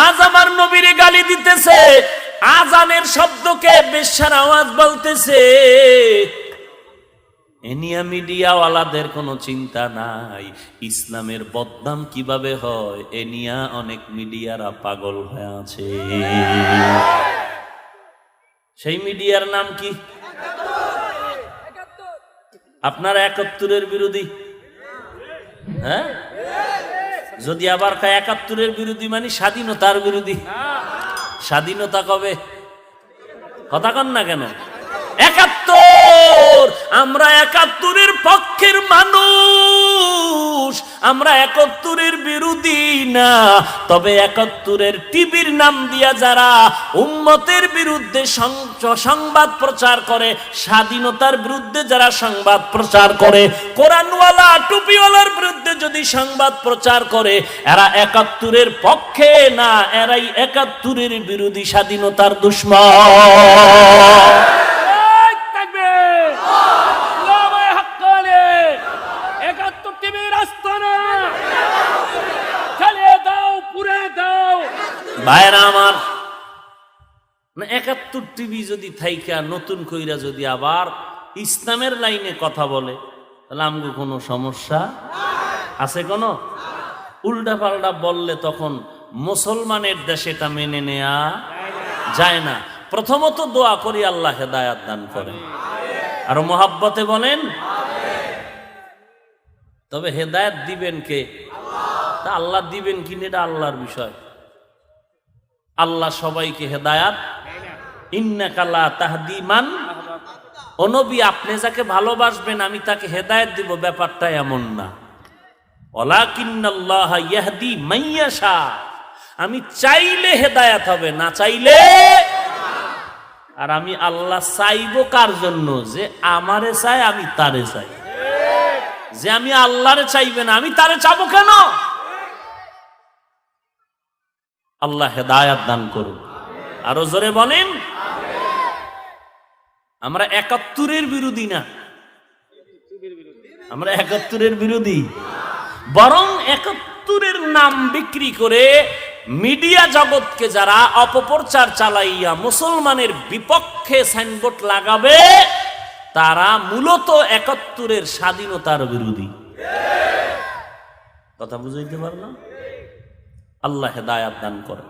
আজ আমার নবীরে গালি দিতেছে, আজানের শব্দকে বেশ্যার আওয়াজ বলতেছে। এনিয়া মিডিয়াওয়ালাদের কোনো চিন্তা নাই ইসলামের বদনাম কিভাবে হয়, এনিয়া অনেক মিডিয়ারা পাগল হয়ে আছে। সেই মিডিয়ার নাম কি? আপনারা ৭১-এর বিরোধী? হ্যাঁ, যদি আবার ৭১-এর বিরোধী মানে স্বাধীনতার বিরোধী। স্বাধীনতা কবে? কথা কন না কেন? ৭১, আমরা ৭১-এর পক্ষের মানুষ, আমরা ৭১-এর বিরোধী না। তবে ৭১-এর টিভির নাম দিয়া যারা উম্মতের বিরুদ্ধে সংবাদ প্রচার করে, স্বাধীনতার বিরুদ্ধে যারা সংবাদ প্রচার করে, কোরআনওয়ালা টুপিওয়ালার বিরুদ্ধে যদি সংবাদ প্রচার করে, এরা ৭১-এর পক্ষে না, এরাই ৭১-এর বিরোধী, স্বাধীনতার দুশমন। ভাইরা আমার, ৭১ টিভি যদি থাইকা নতুন কইরা যদি আবার ইসলামের লাইনে কথা বলে, তাহলে আমগো কোনো সমস্যা আছে? কোনো উল্টা পাল্টা বললে তখন মুসলমানের দেশে এটা মেনে নেয়া যায় না। প্রথমত দোয়া করি আল্লাহ হেদায়াত দান করেন, আর মোহাব্বতে বলেন। তবে হেদায়াত দিবেন কে? তা আল্লাহ দিবেন কিনা এটা আল্লাহর বিষয়। আল্লাহ সবাইকে হেদায়াত, ইন্নাকা লা তাহদি মান, ও নবী আপনি যাকে ভালোবাসবেন আমি তাকে হেদায়েত দিব, ব্যাপারটা এমন না। ওয়ালাকিন্নাল্লাহ ইয়াহদি মাইয়াশা, আমি চাইলে হেদায়েত হবে, না চাইলে। আর আমি আল্লাহ চাইবো কার জন্য? যে আমারে চাই আমি তারে চাই। যে আমি আল্লাহরে চাইবে না আমি তারে চাবো কেন? আল্লাহ হেদায়াত দান করুন। আরো জোরে বলেন। আমরা ৭১-এর বিরোধী না, আমরা ৭১-এর বিরোধী, বরং ৭১-এর নাম বিক্রি করে মিডিয়া জগৎকে যারা অপপ্রচার চালাইয়া মুসলমানের বিপক্ষে সাইনবোর্ড লাগাবে, তারা মূলত ৭১-এর স্বাধীনতার বিরোধী। কথা বুঝাইতে পারলাম? আল্লাহ হেদায়াত দান করেন।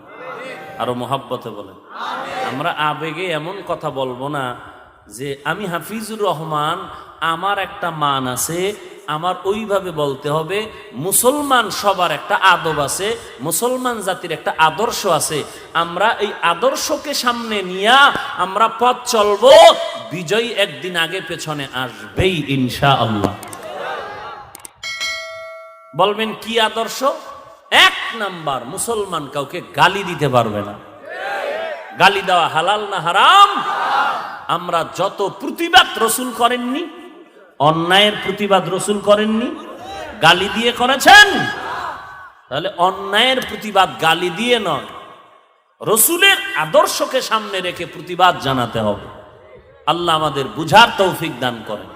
আরো মোহাব্বতে বলেন। আমরা আবেগে এমন কথা বলবো না যে আমি হাফিজুর রহমান, আমার একটা মান আছে, আমার ওইভাবে বলতে হবে। মুসলমান সবার একটা আদব আছে, মুসলমান জাতির একটা আদর্শ আছে। আমরা এই আদর্শকে সামনে নিয়ে আমরা পথ চলবো, বিজয় একদিন আগে পেছনে আসবেই ইনশাআল্লাহ। বলবেন কি আদর্শ? ১ নাম্বার, মুসলমান কাউকে গালি দিতে পারবে না। গালি দেওয়া হালাল না হারাম? আমরা যত প্রতিবাদ রসুল করেননি, অন্যায়ের প্রতিবাদ রসুল করেননি, গালি দিয়ে করেছেন। তাহলে অন্যায়ের প্রতিবাদ গালি দিয়ে নয়, রসুলের আদর্শকে সামনে রেখে প্রতিবাদ জানাতে হবে। আল্লাহ আমাদের বুঝার তৌফিক দান করেন।